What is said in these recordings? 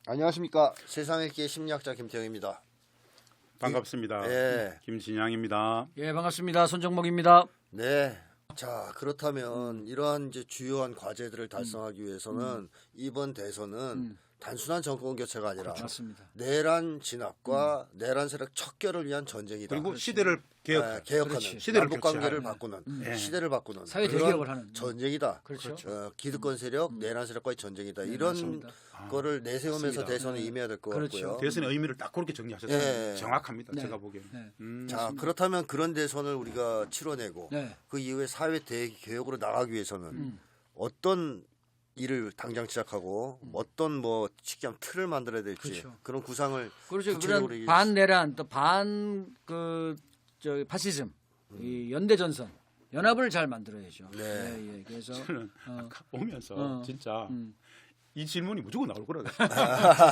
안녕하십니까. 세상읽기의 심리학자 김태형입니다. 반갑습니다. 예. 김진양입니다. 예, 반갑습니다. 손정목입니다. 네. 자, 그렇다면 이러한 이제 주요한 과제들을 달성하기 위해서는 이번 대선은 단순한 정권 교체가 아니라 맞습니다. 내란 진압과 내란 세력 척결을 위한 전쟁이다. 그리고 시대를 개혁하는 개혁하는 시대를 남북 관계를 교체하는. 바꾸는 네. 시대를 바꾸는 사회 그런 대개혁을 하는. 전쟁이다. 그렇죠. 기득권 세력, 내란 세력과의 전쟁이다. 이런 맞습니다. 거를 내세우면서 맞습니다. 대선에 임해야 될 것 그렇죠. 같고요. 대선의 의미를 딱 그렇게 정리하셨어요. 예. 정확합니다. 네. 제가 보기에는. 네. 자, 그렇다면 그런 대선을 우리가 치러내고 네. 그 이후에 사회 대개혁으로 나가기 위해서는 어떤 일을 당장 시작하고 어떤 뭐 쉽게 틀을 만들어야 될지 그렇죠. 그런 구상을 그렇죠. 구체적으로 그런 얘기해 반내란 또 반 저 파시즘, 이 연대 전선 연합을 잘 만들어야죠. 네. 예, 예. 그래서 저는 아까 오면서 어. 진짜 음. 이 질문이 무조건 나올 거라고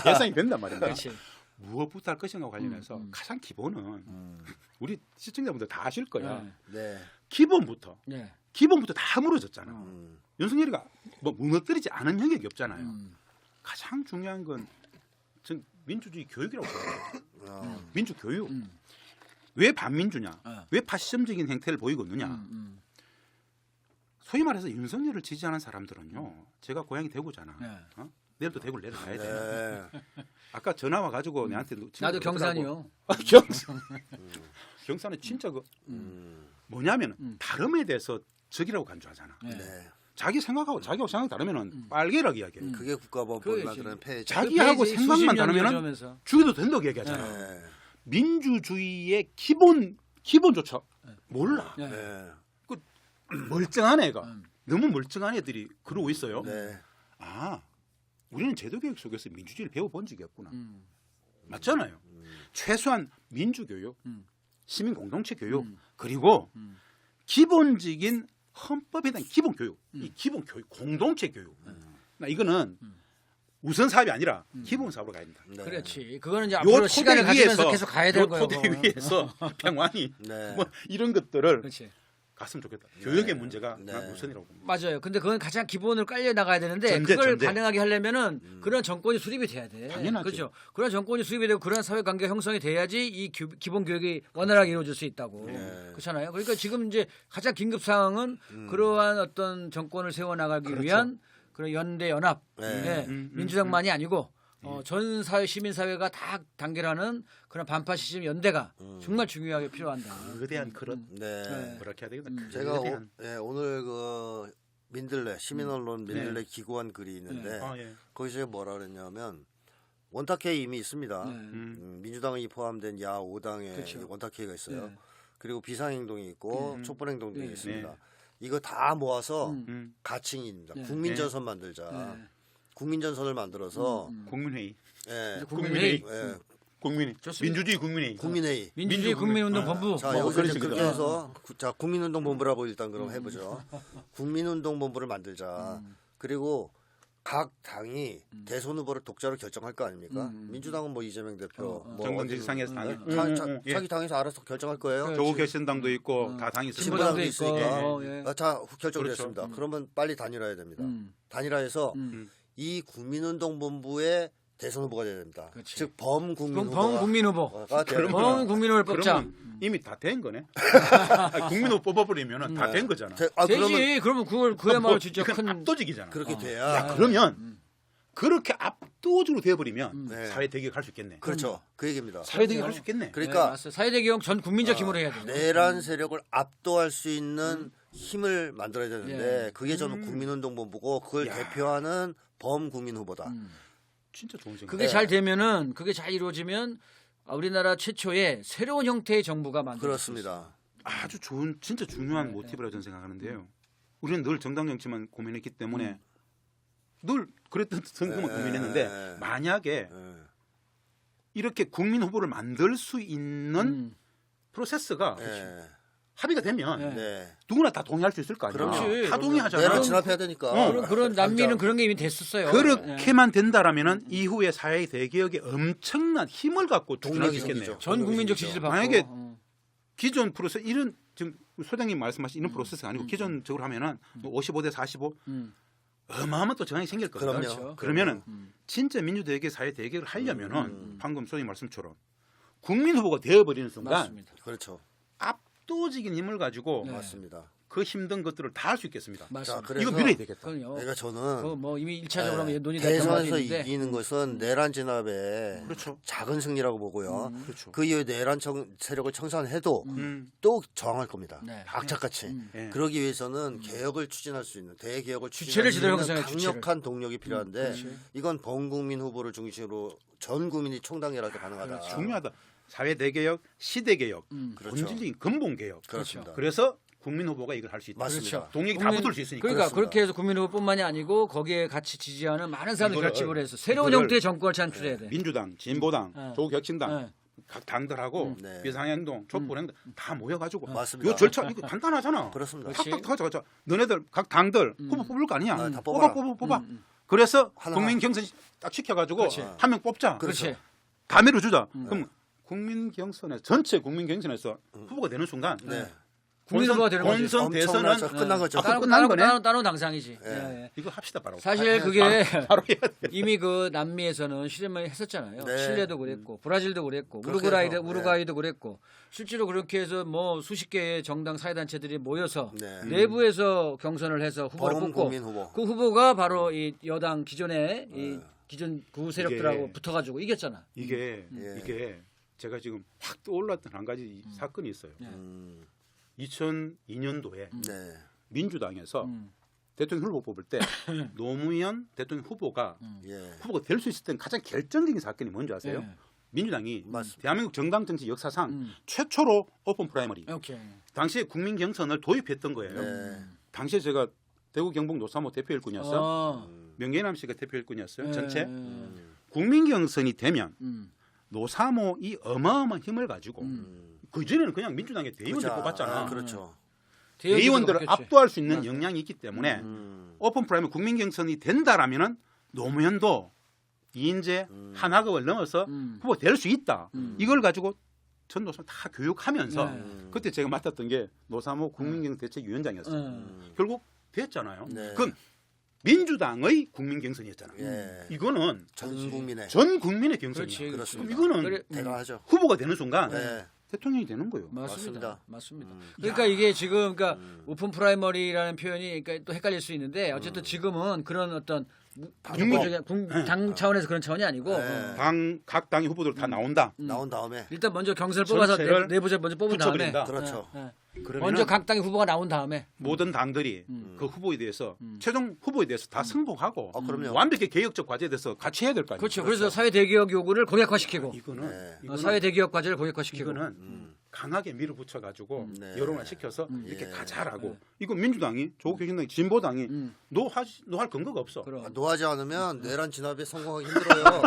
예상이 된단 말입니다. 그렇지. 무엇부터 할 것인가 관련해서 가장 기본은 우리 시청자분들 다 아실 거야. 네. 네. 기본부터 네. 다 무너졌잖아. 윤석열이가 뭐 무너뜨리지 않은 영역이 없잖아요. 가장 중요한 건 전 민주주의 교육이라고 생각해요. 민주 교육. 왜 반민주냐? 왜 파시즘적인 행태를 보이고 있느냐? 소위 말해서 윤석열을 지지하는 사람들은요. 제가 고향이 대구잖아. 네. 내일도 대구를 내려가야 돼. 네. 아까 전화 와가지고 내한테 나도 경산이요. 경산. 경산은 진짜 그 뭐냐면 다름에 대해서 적이라고 간주하잖아. 네. 네. 자기 생각하고 자기하고 생각이 다르면은 빨개라고 이야기해. 그게 국가법을 그게 만드는 폐해. 자기하고 페이지 생각만 수십 년 다르면은 이러면서. 죽여도 된다고 얘기하잖아. 네. 민주주의의 기본조차 몰라. 네. 네. 멀쩡한 애가 너무 멀쩡한 애들이 그러고 있어요. 네. 아, 우리는 제도교육 속에서 민주주의를 배워본 적이 없구나. 맞잖아요. 최소한 민주교육, 시민공동체 교육, 그리고 기본적인 헌법에 대한 기본 교육, 이 기본 교육, 공동체 교육. 나 이거는 우선 사업이 아니라 기본 사업으로 가야 된다. 네. 그렇지. 그거는 이제 요 앞으로 토대 시간을 가지면서 위에서 계속 가야 되는 거예요. 토대 그거. 위에서 평화니 네. 뭐 이런 것들을 그렇지. 갔으면 좋겠다. 교육의 문제가 네. 난 우선이라고 봅니다. 맞아요. 근데 그건 가장 기본으로 깔려 나가야 되는데 전제, 그걸 전제. 가능하게 하려면은 그런 정권이 수립이 돼야 돼. 당연하지. 그렇죠. 그런 정권이 수립이 되고 그런 사회 관계가 형성이 돼야지 이 기본 교육이 원활하게 이루어질 수 있다고. 네. 그렇잖아요. 그러니까 지금 이제 가장 긴급 사항은 그러한 어떤 정권을 세워 나가기 위한 그런 연대 연합. 네. 예, 민주당만이 아니고 전 사회 시민 사회가 다 단결하는 그런 반파시즘 연대가 정말 중요하게 필요한다. 거대한 그런 네. 뭐랄까 해야 되겠다. 제가 거대한. 오늘 그 민들레 시민언론 민들레 기고한 글이 있는데 아, 예. 거기서 뭐라 그랬냐면 원탁회의 이미 있습니다. 네. 민주당이 포함된 야 5당의 그렇죠. 원탁회의가 있어요. 네. 그리고 비상행동이 있고 촛불행동도 네. 있습니다. 네. 이거 다 모아서 음. 가칭입니다. 네. 국민전선 만들자. 네. 국민전선을 만들어서 국민회의. 예, 국민회의. 예, 국민이 좋습니다. 민주주의 국민회의. 국민회의. 민주주의 국민운동본부. 자, 뭐 여기서 그런 이제 그렇게 식이다. 해서 자, 국민운동본부라고 일단 그럼 해보죠. 국민운동본부를 만들자. 그리고 각 당이 대선 후보를 독자로 결정할 거 아닙니까? 민주당은 뭐 이재명 대표, 뭐 정당지지상에서 당이 예. 자기 당에서 알아서 결정할 거예요. 조국혁신당도 있고 다 당이 있습니다. 진보당도 있으니까. 있고. 예. 자, 결정이 그렇죠. 됐습니다. 그러면 빨리 단일화해야 됩니다. 단일화해서 이 국민운동본부의 대선 후보가 돼야 됩니다. 그렇지. 즉 범국민 그럼 후보가 범국민 후보. 돼야 범국민 후보를 뽑자. 그러면 이미 다 된 거네. 국민으로 뽑아버리면 다 된 거잖아. 그러면 되지. 그러면 그걸 그야말로 뭐, 진짜 이건 큰 압도적이잖아. 그렇게 야, 돼야 그러면 그렇게 압도적으로 되어버리면 네. 사회 대개혁 할 수 있겠네. 그렇죠. 그 얘기입니다. 사회 대개혁 할 수 있겠네. 그러니까 사회대개혁 전 국민적 힘으로 해야 돼요. 내란 세력을 압도할 수 있는 힘을 만들어야 되는데 예. 그게 저는 국민운동본부고 그걸 대표하는 범국민 후보다. 진짜 좋은 생각. 그게 잘 되면은 그게 잘 이루어지면 우리나라 최초의 새로운 형태의 정부가 만들어질 그렇습니다. 아주 좋은 진짜 중요한 모티브라고 저는 생각하는데요. 우리는 늘 정당 정치만 고민했기 때문에 늘 그랬던 선거만 고민했는데 만약에 예. 이렇게 국민 후보를 만들 수 있는 프로세스가 예. 합의가 되면 네. 네. 누구나 다 동의할 수 있을 거 아니야. 그렇지. 다 동의하잖아. 내란 진압해야 되니까. 그런 난민은 그런 게 이미 됐었어요. 그렇게만 된다라면은 이후에 사회 대개혁에 엄청난 힘을 갖고 추진할 수 동력이 있겠네요. 생기죠. 전 국민적 지지를 받고. 만약에 기존 프로세스 이런 지금 소장님 말씀하신 이런 프로세스가 아니고 기존적으로 하면은 뭐 55대 45 어마어마한 또 정황이 생길 거거든요. 그럼요. 그렇죠. 그러면은 진짜 민주대개 사회 대결을 하려면은 방금 소장님 말씀처럼 국민 후보가 되어버리는 순간 맞습니다. 그렇죠. 압도적인 힘을 가지고 네. 맞습니다. 그 힘든 것들을 다 할 수 있겠습니다. 맞습니다. 그래서 이거 밀어야 되겠다. 그럼요. 내가 저는 뭐 이미 1차적으로 네, 논의됐던 것도 대선에서 있는데 이기는 것은 내란 진압의 그렇죠. 작은 승리라고 보고요. 그렇죠. 그 이후에 내란 세력을 청산해도 또 저항할 겁니다. 네. 악착같이. 예. 그러기 위해서는 개혁을 추진할 수 있는 대개혁을 주체를 추진할 수 제대로 있는 형성해야 강력한 동력이 필요한데 그렇지. 이건 범국민 후보를 중심으로 전 국민이 총당이라도 가능하다. 중요하다. 사회 대개혁, 시대 개혁, 그렇죠. 본질적인 근본 개혁. 그렇습니다. 그래서 국민 후보가 이걸 할 수 있다. 맞습니다. 그렇죠. 동력이 다 국민- 붙을 수 있으니까. 그러니까 그렇습니다. 그렇게 해서 국민 후보뿐만이 아니고 거기에 같이 지지하는 많은 사람들이 이거를- 결집을 해서 새로운 이거를- 형태의 정권을 창출해야 돼. 민주당, 진보당, 네. 조국혁신당 네. 각 당들하고 네. 비상행동, 촛불행동 다 모여가지고 맞습니다. 이 절차 이거 간단하잖아. 그렇습니다. 그렇지. 탁탁탁 하자. 너네들 각 당들 후보 뽑을 거 아니야. 다 뽑아. 뽑아라. 그래서 하나. 국민 경선 딱 시켜가지고 그렇지. 한 명 뽑자. 그렇지. 다 밀어주자. 그럼 국민 경선에 전체 국민 경선에서 후보가 되는 순간 네. 국민 후보가 되는 거지. 본선 대선은 엄청나죠. 끝난 거죠. 아, 끝난 거네. 따로 당상이지. 예. 예, 예. 이거 합시다 바로. 사실 그게 바로 해야 돼. 이미 그 남미에서는 실험을 했었잖아요. 네. 칠레도 그랬고 브라질도 그랬고 그렇게 해서, 우루과이도 그랬고 실제로 그렇게 해서 뭐 수십 개의 정당 사회단체들이 모여서 네. 내부에서 경선을 해서 후보를 뽑고 범국민 후보. 그 후보가 바로 이 여당 기존의 이 기존 구 세력들하고 이게- 붙어가지고 이겼잖아. 이게 예. 이게 제가 지금 확 떠올랐던 한 가지 사건이 있어요. 음, 2002년도에 네. 민주당에서 음. 대통령 후보 뽑을 때 노무현 대통령 후보가 예. 후보가 될 수 있을 땐 가장 결정적인 사건이 뭔지 아세요? 예. 민주당이 맞습니다. 대한민국 정당 정치 역사상 최초로 오픈 프라이머리 오케이. 당시에 국민 경선을 도입했던 거예요. 네. 당시에 제가 대구 경북 노사모 대표 일꾼이었어요. 어. 명예남 씨가 대표 일꾼이었어요. 예, 전체 예. 국민 경선이 되면 음. 노사모 이 어마어마한 힘을 가지고 그 전에는 그냥 민주당의 대의원들 그자. 뽑았잖아. 그렇죠. 대의원들을 바뀌었지. 압도할 수 있는 역량이 있기 때문에 음, 오픈 프라이머 국민 경선이 된다라면은 노무현도 이인재 한학업을 넘어서 후보 될 수 있다. 이걸 가지고 전 노사모 다 교육하면서 그때 제가 맡았던 게 노사모 국민경선 대책위원장이었어요. 결국 됐잖아요. 네. 그건 민주당의 국민 경선이었잖아. 예. 이거는 전 국민의 전 국민의 경선이야. 그렇지. 그럼 그렇습니다. 이거는 그래, 대단하죠. 후보가 되는 순간 네. 대통령이 되는 거예요. 맞습니다. 맞습니다. 맞습니다. 그러니까 이게 지금 그러니까 오픈 프라이머리라는 표현이 그러니까 또 헷갈릴 수 있는데 어쨌든 지금은 그런 어떤 당 차원에서 그런 차원이 아니고 네. 각 당의 후보들 다 나온다. 나온 다음에 일단 먼저 경선을 뽑아서 전체를 내부자 먼저 뽑은 다음에 붙여버린다. 그렇죠. 그러면 먼저 각 당의 후보가 나온 다음에 모든 당들이 그 후보에 대해서 최종 후보에 대해서 다 승복하고 그럼요. 완벽히 개혁적 과제에 대해서 같이 해야 될 거 아니에요. 그렇죠. 그래서 사회 대개혁 요구를 공약화시키고 이거는 네. 이거는, 사회 대개혁 과제를 공약화시키고 이거는 강하게 밀어붙여 가지고 네. 여론화 시켜서 이렇게 예. 가자라고. 이거 민주당이 조국혁신당이 진보당이 노할 근거가 없어. 그럼 노하지 않으면 내란 진압에 성공하기 힘들어요.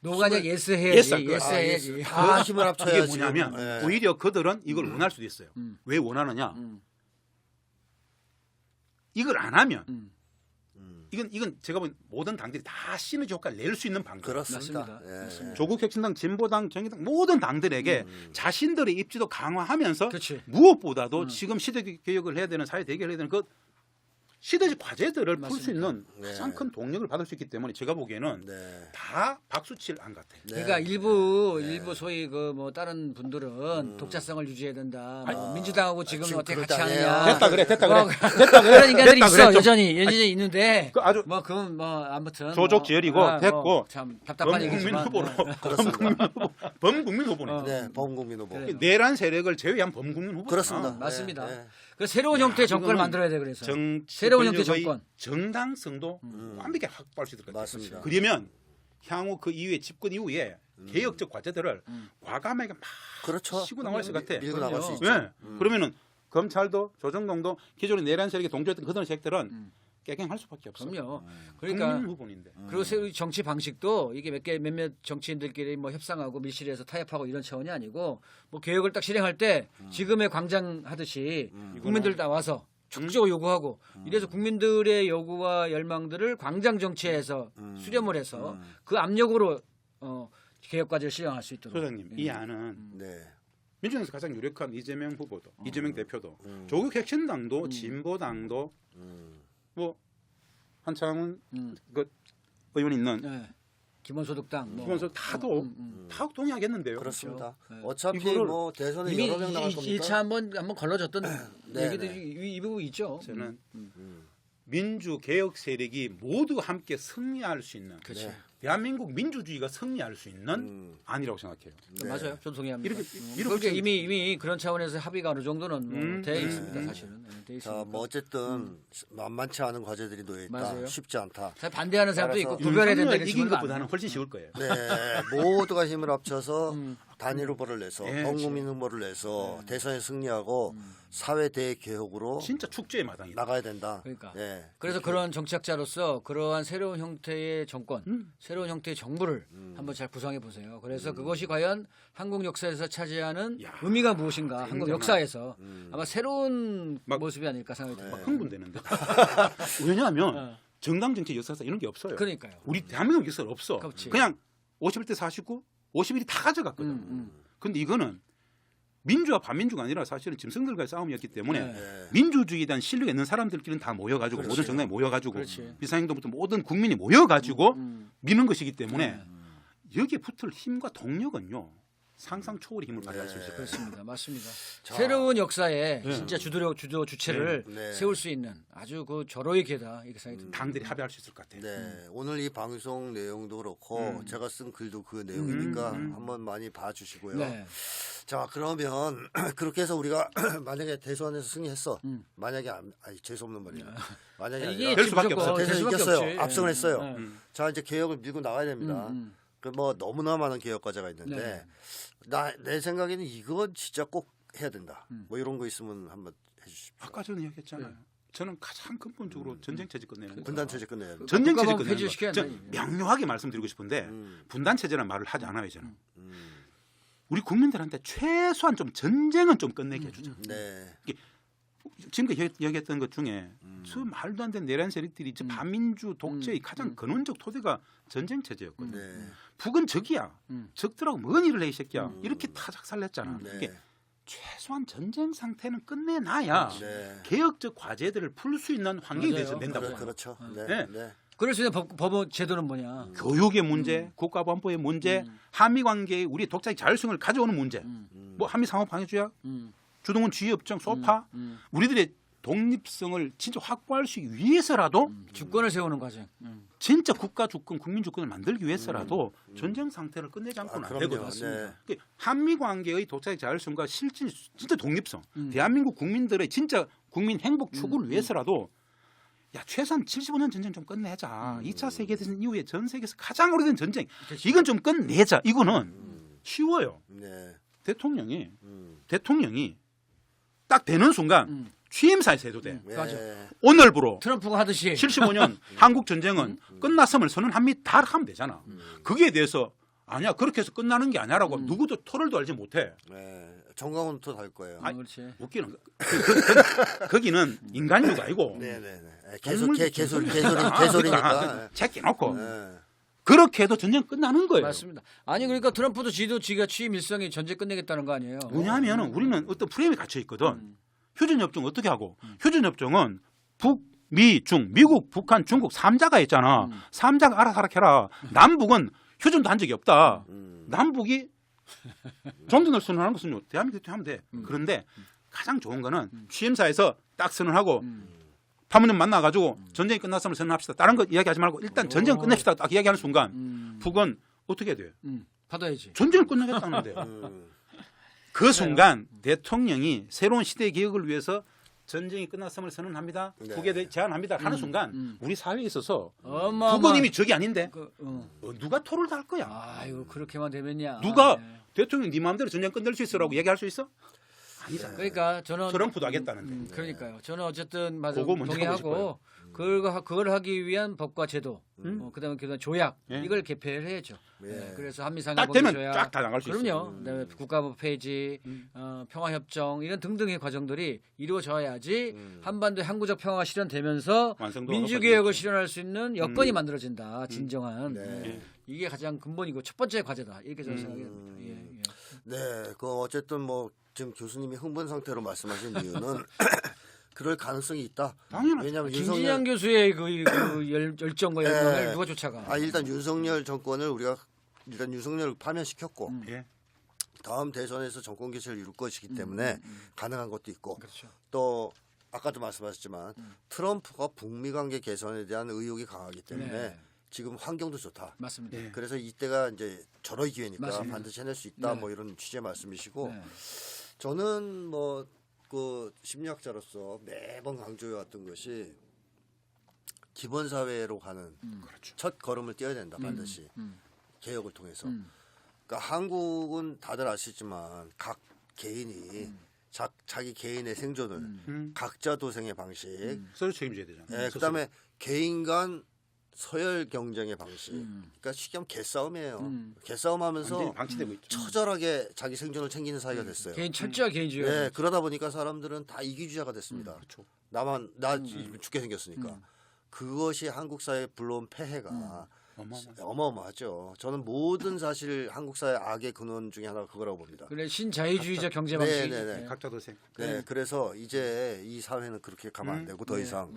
노가냐 예스 예스 해야지 할 거야. 예스 아, 해야지. 다 힘을 이게 합쳐야지. 뭐냐면 네. 오히려 그들은 이걸 원할 수도 있어요. 왜 원하느냐? 이걸 안 하면 이건 제가 보기엔 모든 당들이 다 시너지 효과를 낼 수 있는 방법. 그렇습니다. 맞습니다. 예. 맞습니다. 조국혁신당, 진보당, 정의당 모든 당들에게 자신들의 입지도 강화하면서 그렇지. 무엇보다도 지금 시대 개혁을 해야 되는 사회 대결을 해야 되는 그 시대적 과제들을 풀 수 맞습니다. 있는 가장 큰 동력을 받을 수 있기 때문에 제가 보기에는 네. 다 박수칠 안 같아요. 네. 그러니까 일부 소위 그 뭐 다른 분들은 독자성을 유지해야 된다. 뭐 민주당하고 지금 지금 어떻게 같이 그렇다네요. 하느냐. 됐다 그래, 됐다 뭐 그래. 그런 인간들이 됐다 있어. 그래, 좀. 여전히 있는데 그 아주 뭐 그건 뭐 아무튼 조족지혈이고 뭐, 됐고 참 답답한 범국민 얘기지만 후보로 그렇습니다. 범국민 후보네. 네, 범국민 후보. 그래요. 내란 세력을 제외한 범국민 후보. 그렇습니다. 맞습니다. 네, 네. 그 새로운 형태의 정권을 이거는 만들어야 돼 그래서 정치 새로운 형태의 권력의 정권. 정당성도 완벽히 확보할 수 있을 것 같아요. 맞습니다. 그러면 향후 그 이후에 집권 이후에 개혁적 과제들을 과감하게 막 그렇죠. 치고 나갈 것 같아. 밀고 나갈 수 있죠. 예. 그러면은 검찰도 조정동도 기존의 내란 세력에 동조했던 그런 세력들은 깨갱할 수밖에 없어. 그럼요. 국민 그러니까 후보인데. 그리고 새로운 정치 방식도 이게 몇몇 정치인들끼리 뭐 협상하고 밀실에서 타협하고 이런 차원이 아니고 뭐 개혁을 딱 실행할 때 지금의 광장 하듯이 국민들 다 와서 적극적으로 요구하고 이래서 국민들의 요구와 열망들을 광장 정치에서 수렴을 해서 그 압력으로 개혁 과제를 실행할 수 있도록. 소장님 이 안은 네. 민주당에서 가장 유력한 이재명 후보도 이재명 대표도 조국 혁신당도 진보당도 뭐 한창은 그 의원 있는 네. 기본소득당 뭐. 기본소득 다도 다 동의하겠는데요. 그렇습니다. 네. 어차피 이거를 뭐 대선에 이미 여러 명 나갈 겁니까? 1차 한번 걸러졌던 네, 얘기들이 이 부분 있죠. 저는 민주 개혁 세력이 모두 함께 승리할 수 있는 그렇지. 대한민국 민주주의가 승리할 수 있는 안이라고 생각해요. 네. 맞아요. 저도 동의합니다. 이렇게 그렇게 이미 그런 차원에서 합의가 어느 정도는 뭐 돼 네. 있습니다. 사실은. 네, 돼 있습니다. 자, 뭐 어쨌든 만만치 않은 과제들이 놓여 있다. 맞아요. 쉽지 않다. 사실 반대하는 사람도 따라서 있고 구별해야 된다 윤석열 이긴 것보다는 훨씬 쉬울 거예요. 네, 모두가 힘을 합쳐서 단일 후보를 내서 네, 범국민 후보를 내서 대선에 승리하고 사회 대개혁으로 진짜 축제의 마당이다. 나가야 된다. 그러니까. 네. 그래서 그런 정치학자로서 그러한 새로운 형태의 정권, 새로운 형태의 정부를 한번 잘 구성해 보세요. 그래서 그것이 과연 한국 역사에서 차지하는 야, 의미가 무엇인가, 한국 굉장한- 역사에서 아마 새로운 막- 모습이 아닐까 생각이 듭니다. 막 흥분되는데. 왜냐하면 정당 정치 역사상 이런 게 없어요. 그러니까요. 우리 대한민국 역사는 없어. 그렇지. 그냥 51대 49, 51이 다 가져갔거든. 근데 이거는 민주와 반민주가 아니라 사실은 짐승들과의 싸움이었기 때문에 네. 민주주의에 대한 신뢰가 있는 사람들끼리는 다 모여가지고 그렇지. 모든 정당이 모여가지고 그렇지. 비상행동부터 모든 국민이 모여가지고 미는 것이기 때문에 여기에 붙을 힘과 동력은요 상상 초월의 힘을 발휘할 수 있을 거예요. 그렇습니다. 맞습니다. 새로운 역사에 진짜 주도 주체를 네. 세울 수 있는 아주 그 절호의 기회다 이렇게 생각이 듭니다. 당들이 합의할 수 있을 것 같아요. 네, 오늘 이 방송 내용도 그렇고 제가 쓴 글도 그 내용이니까 한번 많이 봐주시고요. 네. 자, 그러면 그렇게 해서 우리가 만약에 대선에서 승리했어. 만약에 아니 재수없는 말이야. 만약에 이게 아니라 될 수밖에 무조건 없어요. 될 대선 수밖에 이겼어요. 없지. 압승을 했어요. 네. 자, 이제 개혁을 밀고 나가야 됩니다. 그 뭐 너무나 많은 개혁 과제가 있는데 네. 내 생각에는 이건 진짜 꼭 해야 된다. 뭐 이런 거 있으면 한번 해주십시오. 아까 전에 이야기했잖아요. 저는 가장 근본적으로 전쟁 체제 끝내는 거. 분단 체제 끝내야 돼. 전쟁 체제 국가법 끝내는 폐지시켜야 거. 한다, 이게. 명료하게 말씀드리고 싶은데 분단 체제라는 말을 하지 않아요 저는. 우리 국민들한테 최소한 좀 전쟁은 좀 끝내게 해주자. 네. 지금까지 이야기했던 것 중에 저 말도 안 되는 내란 세력들이 저 반민주 독재의 가장 근원적 토대가 전쟁 체제였거든. 네. 북은 적이야. 적들하고 뭔 일을 해 이 새끼야. 이렇게 타작살냈잖아. 네. 이게 최소한 전쟁 상태는 끝내놔야 네. 개혁적 과제들을 풀 수 있는 환경이 맞아요. 돼서 된다고. 그렇죠. 네. 네. 네. 그럴 수 있는 법 제도는 뭐냐? 교육의 문제, 국가보안법의 문제, 한미 관계의 우리 독자적 자율성을 가져오는 문제. 뭐 한미 상호 방해주약, 주동원 지휘협정, 소파, 우리들의 독립성을 진짜 확보할 수 위해서라도 주권을 세우는 과정. 진짜 국가 주권, 국민 주권을 만들기 위해서라도 전쟁 상태를 끝내지 않고는 안 그럼요. 되거든요. 네. 한미 관계의 독자적 자율성과 실질 진짜 독립성, 대한민국 국민들의 진짜 국민 행복 추구를 위해서라도 야 최소한 75년 전쟁 좀 끝내자. 2차 세계대전 이후에 전 세계에서 가장 오래된 전쟁. 이건 좀 끝내자. 이거는 쉬워요. 네. 대통령이 딱 되는 순간 취임사에서 해도 돼. 네. 맞아. 오늘부로 트럼프가 하듯이 75년 한국 전쟁은 끝났음을 선언합니다. 다 하면 되잖아. 거기에 대해서 아니야 그렇게 해서 끝나는 게 아니야라고 누구도 토를도 알지 못해. 네. 정강훈도 달 거예요. 그렇지. 웃기는 거. 거기는 인간류가 아니고 네네네. 동물도 개소리니까. 제끼놓고 네. 그렇게 해도 전쟁 끝나는 거예요. 맞습니다. 아니 그러니까 트럼프도 지가 취임 일성이 전쟁 끝내겠다는 거 아니에요? 왜냐하면 우리는 어떤 프레임에 갇혀 있거든. 휴전협정 어떻게 하고? 휴전협정은 북, 미, 중, 미국, 북한, 중국 3자가 있잖아. 3자가 알아서 하라 해라. 남북은 휴전도 한 적이 없다. 남북이 종전을 선언하는 것은 대한민국이 하면 돼. 그런데 가장 좋은 거는 취임사에서 딱 선언하고 파문점 만나가지고 전쟁이 끝났음을 선언합시다. 다른 거 이야기하지 말고 일단 전쟁 끝냅시다. 딱 이야기하는 순간 북은 어떻게 해야 돼? 받아야지. 전쟁을 끝내겠다는데 그 순간 대통령이 새로운 시대 개혁을 위해서 전쟁이 끝났음을 선언합니다. 네. 북에 제안합니다. 하는 순간 우리 사회에 있어서 어마어마. 북은 이미 적이 아닌데 어. 누가 토를 달 거야? 아이고 그렇게만 되면야. 누가 네. 대통령 네 마음대로 전쟁 끝낼 수 있어라고 얘기할 수 있어? 아니잖아. 그러니까 저는 트럼프도 하겠다는데. 그러니까요. 저는 어쨌든 맞아 그거 먼저 하고 동의하고 그걸 하기 위한 법과 제도, 그다음에 그다음 조약 예. 이걸 개폐를 해야죠. 예. 네, 그래서 한미상의 딱 법률 되면 조약, 쫙 다 나갈 수 있어. 그럼요. 그다음에 국가법 폐지, 평화협정 이런 등등의 과정들이 이루어져야지 한반도의 항구적 평화가 실현되면서 완성도가 민주개혁을 높아지겠죠. 실현할 수 있는 여건이 만들어진다. 진정한 네. 이게 가장 근본이고 첫 번째 과제다. 이렇게 저는 생각이 듭니다. 예, 예. 네, 그 어쨌든 뭐 지금 교수님이 흥분 상태로 말씀하신 이유는 그럴 가능성이 있다. 당연하죠. 왜냐하면 김진양 교수의 그 열정과 열망을 예. 누가 쫓아가? 아 일단 윤석열 정권을 우리가 일단 윤석열을 파면시켰고 예. 다음 대선에서 정권 교체를 이룰 것이기 때문에 가능한 것도 있고 그렇죠. 또 아까도 말씀하셨지만 트럼프가 북미 관계 개선에 대한 의욕이 강하기 때문에 네. 지금 환경도 좋다. 맞습니다. 예. 그래서 이때가 이제 절호의 기회니까 맞습니다. 반드시 해낼 수 있다. 네. 뭐 이런 취지의 말씀이시고 네. 저는 뭐 그 심리학자로서 매번 강조해왔던 것이 기본 사회로 가는 그렇죠. 첫 걸음을 떼어야 된다. 반드시 개혁을 통해서. 음. 그러니까 한국은 다들 아시지만 각 개인이 자기 개인의 생존을 각자 도생의 방식, 서로 책임져야 되잖아요. 예, 그다음에 개인 간 서열 경쟁의 방식. 그러니까 쉽게 하면 개싸움이에요. 개싸움하면서 완전히 방치되고 있죠. 처절하게 자기 생존을 챙기는 사회가 됐어요. 개인 철저한 개인주의. 네, 그러다 보니까 사람들은 다 이기주의자가 됐습니다. 그렇죠. 나 죽게 생겼으니까. 그것이 한국 사회에 불러온 폐해가 어마어마하죠. 저는 모든 사실 한국 사회 악의 근원 중에 하나가 그거라고 봅니다. 그래 신자유주의적 경제 방식. 네, 네, 네. 각자 도생. 네, 그래서 이제 이 사회는 그렇게 가면 안 되고 더 이상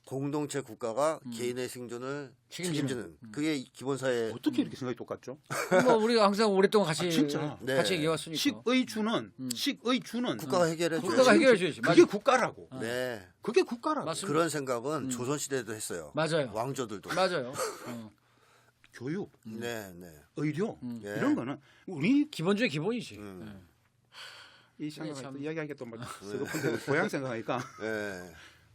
공동체 국가가 개인의 생존을 책임지는 그게 기본 사회. 어떻게 이렇게 생각이 똑같죠? 뭐 우리가 항상 오랫동안 같이 진짜. 네. 같이 얘기해왔으니까. 식의주는 국가가 해결해 줘야지. 국가가 해결해 줘야지. 그게 국가라고. 네. 그게 국가라고. 맞습니다. 그런 생각은 조선 시대에도 했어요. 맞아요. 왕조들도. 맞아요. 교육, 네, 네. 의료 네. 이런 거는 우리 기본 중에 기본이지. 이 참- 생각하니까 이야기하니까 또막 서글픈데 고향 생각하니까 네.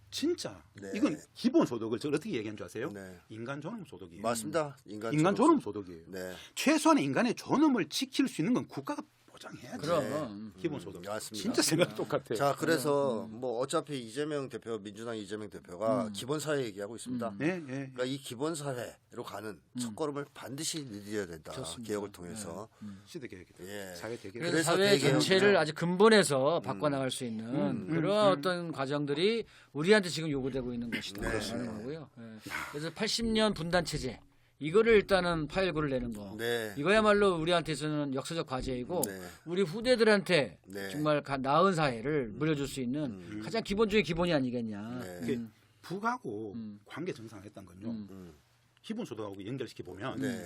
진짜 네. 이건 기본 소득을 저 어떻게 얘기한 줄 아세요? 네. 인간 존엄 소득이에요. 맞습니다. 인간 존엄 소득이에요. 네. 최소한의 인간의 존엄을 지킬 수 있는 건 국가가 보장해야지. 그럼. 기본 소득. 맞습니다. 진짜 생각 똑같아요. 자, 그래서 뭐 어차피 이재명 대표, 민주당 이재명 대표가 기본 사회 얘기하고 있습니다. 네, 네. 그러니까 이 기본 사회로 가는 첫걸음을 반드시 내디뎌야 된다. 개혁을 통해서. 시대 개혁이다. 예. 사회 대개혁. 그래서 그래서 사회 대개혁이죠. 전체를 아주 근본에서 바꿔나갈 수 있는 그런 어떤 과정들이 우리한테 지금 요구되고 있는 것이다. 라는 거고요. 예. 그래서 80년 분단 체제 이거를 일단은 파일구를 내는 거. 네. 이거야말로 우리한테서는 역사적 과제이고 네. 우리 후대들한테 네. 정말 나은 사회를 물려줄 수 있는 가장 기본 중의 기본이 아니겠냐. 네. 이게 북하고 관계 정상화했다는 건요. 기본 소득하고 연결시켜 보면 네.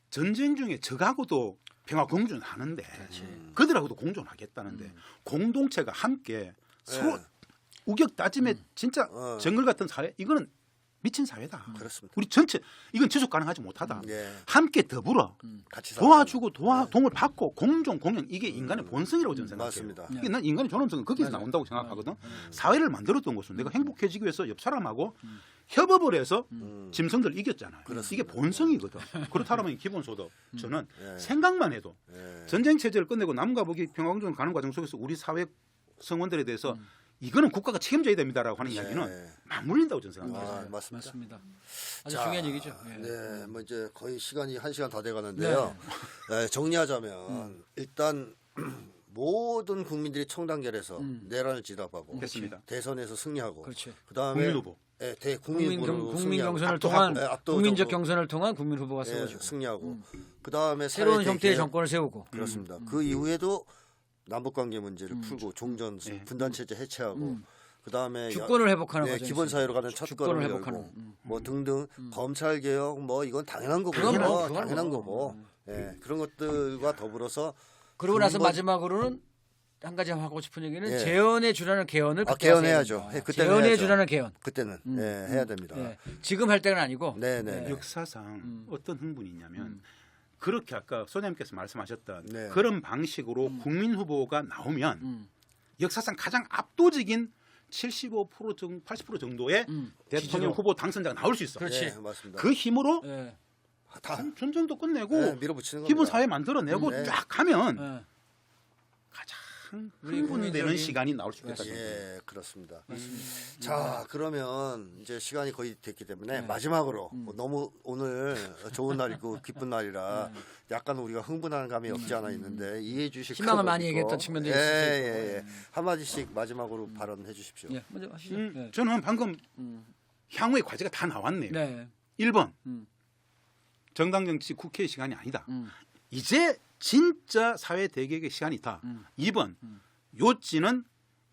전쟁 중에 적하고도 평화 공존하는데 그들하고도 공존하겠다는데 공동체가 함께 서로 우격 다짐에 진짜 정글 같은 사회 이거는 미친 사회다. 그렇습니다. 우리 전체 이건 지속 가능하지 못하다. 네. 함께 더불어 같이 도와주고 도움을 받고 공존 공연 이게 인간의 본성이라고 저는 생각해요. 맞습니다. 이게 난 인간의 존엄성은 거기서 나온다고 생각하거든. 사회를 만들었던 것은 내가 행복해지기 위해서 옆 사람하고 협업을 해서 짐승들 이겼잖아요. 이게 본성이거든. 그렇다면 기본소득 저는 생각만 해도 전쟁 체제를 끝내고 남과 북이 평화공존 가는 과정 속에서 우리 사회 성원들에 대해서 이거는 국가가 책임져야 됩니다라고 하는 이야기는 맞물린다고 저는 생각해요. 아, 맞습니다. 맞습니다. 아주 자, 중요한 얘기죠. 예. 네, 뭐 이제 거의 시간이 1시간 다 돼가는데요. 네, 정리하자면 일단 모든 국민들이 청단결에서 내란을 진압하고 됐습니다. 대선에서 승리하고 그렇지. 그다음에 국민 후보. 네, 국민 경선을 통한 압도적으로. 국민적 경선을 통한 국민 후보가 예, 세워지고 승리하고 그다음에 새로운 사회 형태의 대개혁. 정권을 세우고 그렇습니다. 그 이후에도 남북 관계 문제를 풀고 종전 분단 체제 해체하고 그다음에 주권을 회복하는 네, 과정이 기본 있어요. 사회로 가는 첫 주권을 걸음을 회복하는. 열고 뭐 등등 검찰 개혁 뭐 이건 당연한 거고 그건 뭐, 그건 당연한 뭐. 거고 예, 그런 것들과 더불어서 그러고 나서 근본- 마지막으로는 한 가지 하고 싶은 얘기는 예. 재연에 준하는 개헌을 그때 개헌해야죠. 하셔야 됩니다. 예, 그때는 재연에 해야죠. 준하는 개헌. 그때는 예, 해야 됩니다. 예. 지금 할 때는 아니고 네네. 역사상 어떤 흥분이 있냐면 그렇게 아까 소장님께서 말씀하셨던 네. 그런 방식으로 국민 후보가 나오면 역사상 가장 압도적인 75% 정도, 80% 정도의 대통령 지지로. 후보 당선자가 나올 수 있어. 그렇지. 예, 맞습니다. 그 힘으로 예. 다 전쟁도 끝내고 예, 밀어붙이는 기본 겁니다. 사회 만들어내고 네. 쫙 하면 예. 가장 우리 흥분되는 국민적인- 시간이 나올 수 있겠다. 예, 그렇습니다. 자, 그러면 이제 시간이 거의 됐기 때문에 마지막으로 뭐 너무 오늘 좋은 날이고 기쁜 날이라 약간 우리가 흥분하는 감이 없지 않아 있는데 이해해 주실 희망을 필요가 많이 있고. 얘기했던 측면도 예, 있을 수 있고. 예, 예. 한마디씩 마지막으로 발언해 주십시오. 예. 먼저 하시죠. 예. 저는 방금 향후의 과제가 다 나왔네요. 네. 1번 음. 정당 정치 국회의 시간이 아니다. 이제 진짜 사회 대개혁의 시간이 있다. 2번 요지는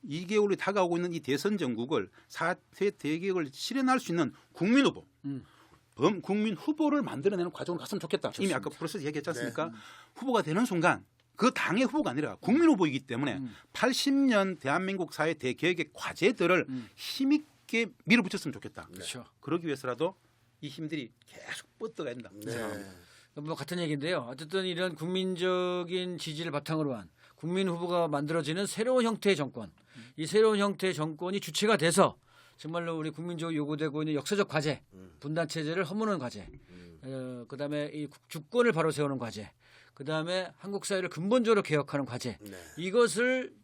2개월이 다가오고 있는 이 대선 정국을 4대 대계획을 실현할 수 있는 국민 후보, 범국민 후보를 만들어내는 과정으로 갔으면 좋겠다. 이미 아까 프로세스 얘기했지 않습니까? 후보가 되는 순간 그 당의 후보가 아니라 국민 후보이기 때문에 80년 대한민국 사회 대개혁의 과제들을 힘있게 밀어붙였으면 좋겠다. 그렇죠. 그러기 위해서라도 이 힘들이 계속 뻗어가야 된다. 뭐 같은 얘기인데요. 어쨌든 이런 국민적인 지지를 바탕으로 한 국민 후보가 만들어지는 새로운 형태의 정권, 이 새로운 형태의 정권이 주체가 돼서 정말로 우리 국민적으로 요구되고 있는 역사적 과제, 분단 체제를 허무는 과제, 그다음에 이 주권을 바로 세우는 과제, 그다음에 한국 사회를 근본적으로 개혁하는 과제, 이것을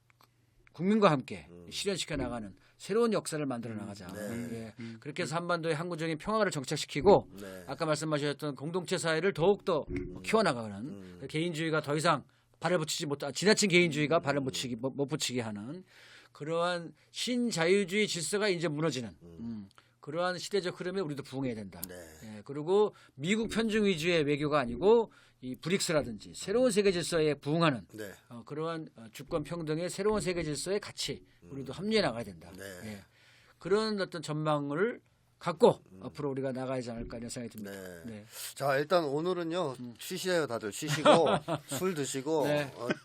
국민과 함께 실현시켜 나가는 새로운 역사를 만들어 나가자. 예. 그렇게 해서 한반도의 항구적인 평화를 정착시키고 아까 말씀하셨던 공동체 사회를 더욱더 키워나가는 개인주의가 더 이상 발을 붙이지 못, 지나친 개인주의가 발을 못 붙이게 하는 그러한 신자유주의 질서가 이제 무너지는 그러한 시대적 흐름에 우리도 부응해야 된다. 예. 그리고 미국 편중 위주의 외교가 아니고 이 브릭스라든지 새로운 세계 질서에 부응하는 그러한 주권 평등의 새로운 세계 질서에 같이 우리도 합류해 나가야 된다. 예. 그런 어떤 전망을 갖고 앞으로 우리가 나가야지 않을까 이런 생각이 듭니다. 네. 자, 일단 오늘은요 쉬시에요 다들 쉬시고 술 드시고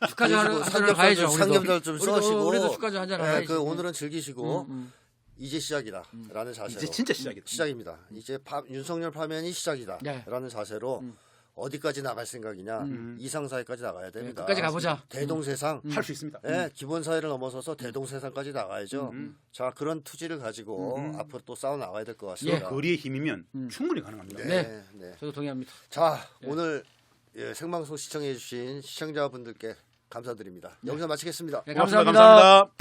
축하전 한잔 가야죠. 삼겹살 좀 써시고 우리도 축하전 한잔 가야죠. 그 오늘은 즐기시고 이제 시작이다라는 자세로 이제 진짜 시작이다. 시작입니다. 이제 윤석열 파면이 시작이다라는 자세로 어디까지 나갈 생각이냐 이상사회까지 나가야 됩니다. 끝까지 가보자. 대동세상 할 수 있습니다. 기본 사회를 넘어서서 대동세상까지 나가야죠. 자, 그런 투지를 가지고 앞으로 또 싸워 나가야 될 것 같습니다. 거리의 힘이면 충분히 가능합니다. 네. 저도 동의합니다. 자, 오늘 생방송 시청해주신 시청자분들께 감사드립니다. 여기서 마치겠습니다. 네, 감사합니다.